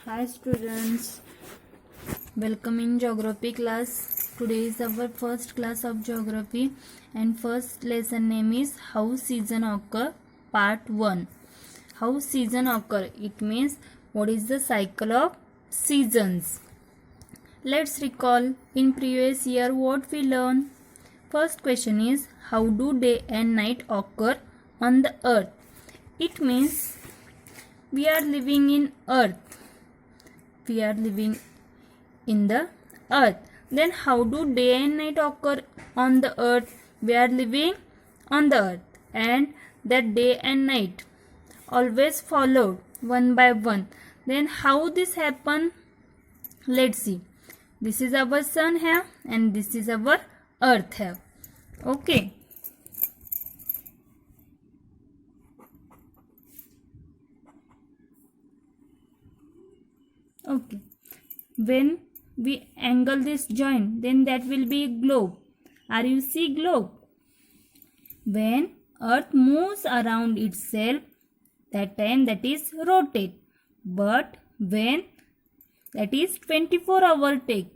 Hi students, welcome in geography class. Today is our first class of geography and first lesson name is how season occur part 1. How season occur, it means what is the cycle of seasons. Let's recall in previous year what we learned. First question is how do day and night occur on the earth. It means we are living in earth. We are living in the earth. Then how do day and night occur on the earth? We are living on the earth, and that day and night always followed one by one. Then how this happen? Let's see. This is our sun here and this is our earth here. Okay. Okay. When we angle this joint, then that will be globe. Are you see globe? When earth moves around itself, that time that is rotate. But when that is 24-hour take,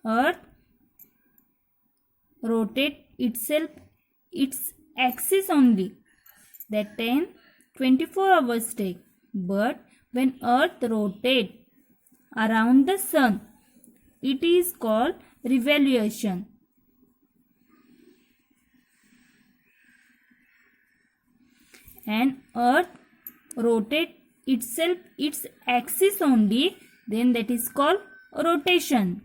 earth rotate itself its axis only. That time 24 hours take. But when earth rotate around the sun, it is called revolution. And earth rotate itself its axis only, then that is called rotation.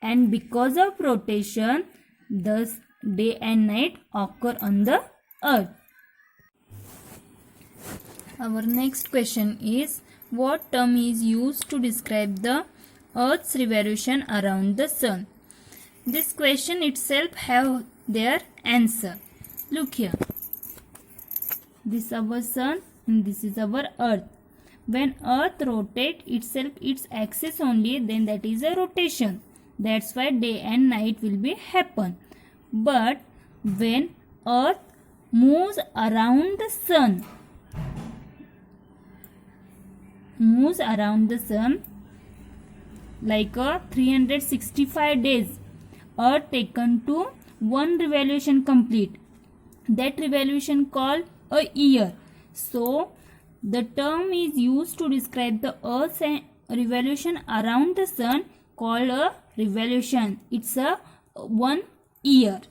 And because of rotation, thus day and night occur on the earth. Our next question is what term is used to describe the earth's revolution around the sun? This question itself have their answer. Look here. This is our sun and this is our earth. When earth rotate itself its axis only, then that is a rotation. That's why day and night will be happen. But when earth moves around the sun, like a 365 days, earth taken to one revolution complete. That revolution called a year. So the term is used to describe the earth's revolution around the sun called a revolution. It's a 1 year.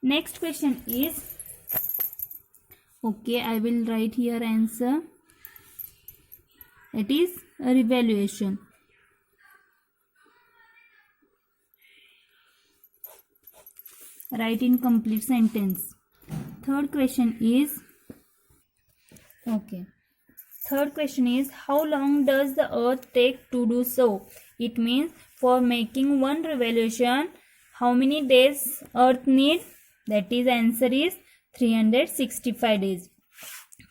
Next question is, okay, I will write here answer. It is a revolution. Write in complete sentence. Third question is, okay. Third question is, how long does the earth take to do so? It means for making one revolution, how many days earth need? That is answer is 365 days.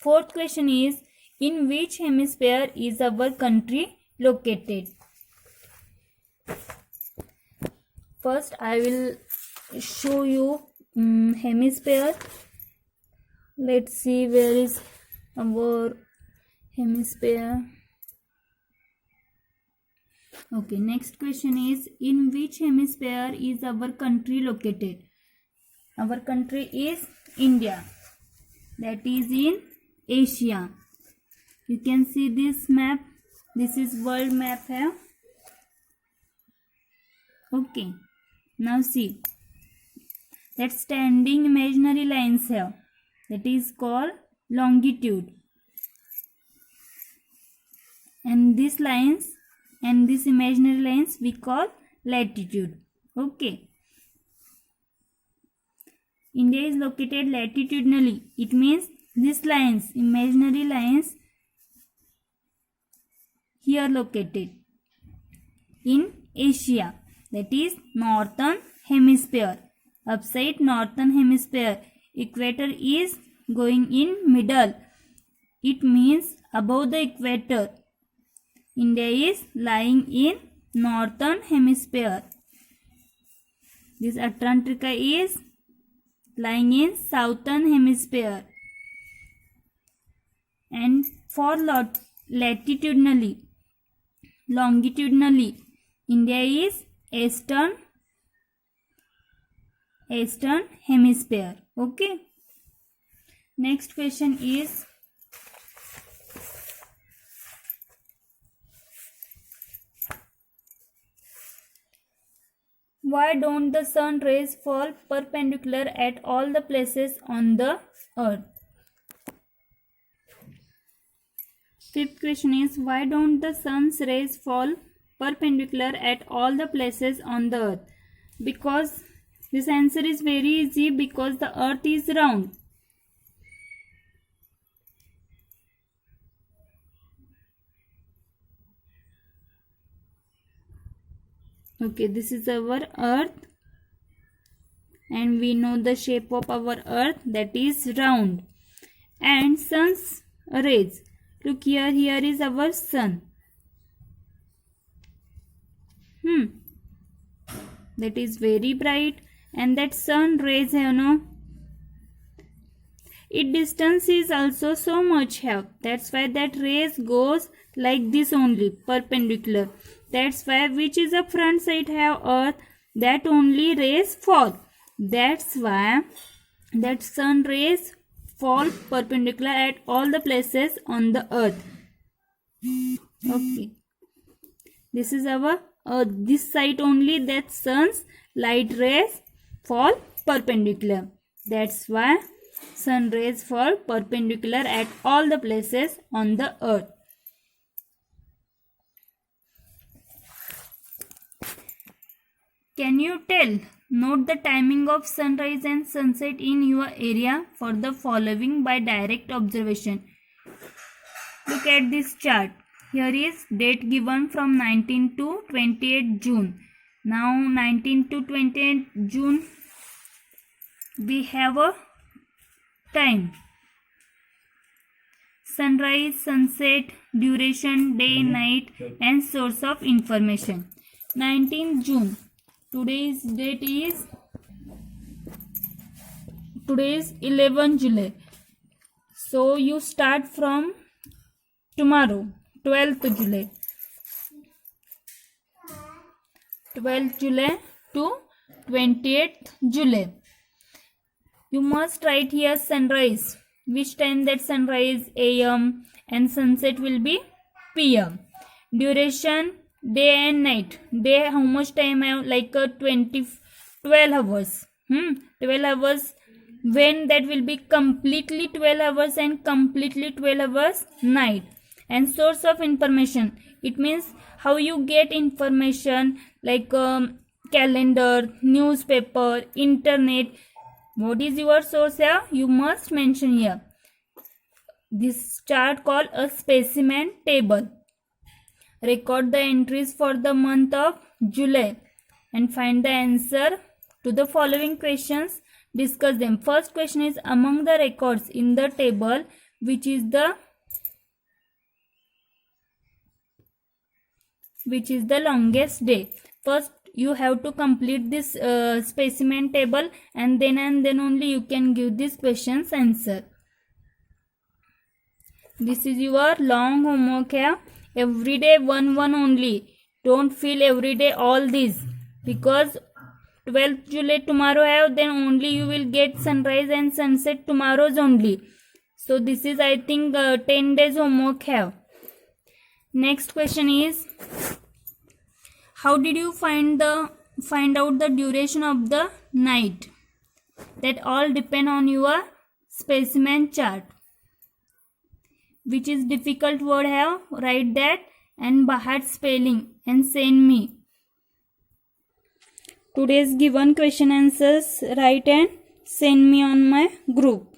Fourth question is, in which hemisphere is our country located? First I will show you hemisphere. Let's see where is our hemisphere. Okay, next question is, in which hemisphere is our country located? Our country is India. That is in Asia. You can see this map. This is world map here. Okay. Now see. That standing imaginary lines here. That is called longitude. And these lines and these imaginary lines we call latitude. Okay. India is located latitudinally. It means these lines, imaginary lines, here located in Asia. That is northern hemisphere. Upside northern hemisphere. Equator is going in middle. It means above the equator. India is lying in northern hemisphere. This Antarctica is lying in southern hemisphere. and for latitudinally, longitudinally, India is eastern hemisphere. Okay. Next question is, why don't the sun rays fall perpendicular at all the places on the earth? Fifth question is, why don't the sun's rays fall perpendicular at all the places on the earth? Because this answer is very easy, because the earth is round. Okay, this is our earth and we know the shape of our earth, that is round. And sun's rays, look here, here is our sun. That is very bright, and that sun rays, its distance is also so much here. That's why that rays goes like this only, perpendicular. That's why which is the front side have earth, that only rays fall. That's why that sun rays fall perpendicular at all the places on the earth. Okay. This is our earth. This side only that sun's light rays fall perpendicular. That's why sun rays fall perpendicular at all the places on the earth. Can you tell? Note the timing of sunrise and sunset in your area for the following by direct observation. Look at this chart. Here is date given from 19 to 28 June. Now 19 to 28 June we have a time. Sunrise, sunset, duration, day, night and source of information. 19 June. Today's date is 11 July. So you start from tomorrow, 12th July. 12th July to 28th July. You must write here sunrise, which time that sunrise AM and sunset will be PM. Duration, day and night. Day, how much time I have, like 12 hours. 12 hours. When that will be completely 12 hours and completely 12 hours night. And source of information, it means how you get information, like calendar, newspaper, internet. What is your source here? You must mention here. This chart called a specimen table. Record the entries for the month of July and find the answer to the following questions. Discuss them. First question is, among the records in the table, which is the longest day? First you have to complete this specimen table, and then only you can give this question's answer. This is your long homework here. Every day one only. Don't fill every day all these, because 12th July tomorrow have, then only you will get sunrise and sunset tomorrow's only. So this is, I think, 10 days homework have. Next question is, how did you find out the duration of the night? That all depend on your specimen chart. Which is difficult word have, write that and Bahat spelling and send me. Today's given question answers write and send me on my group.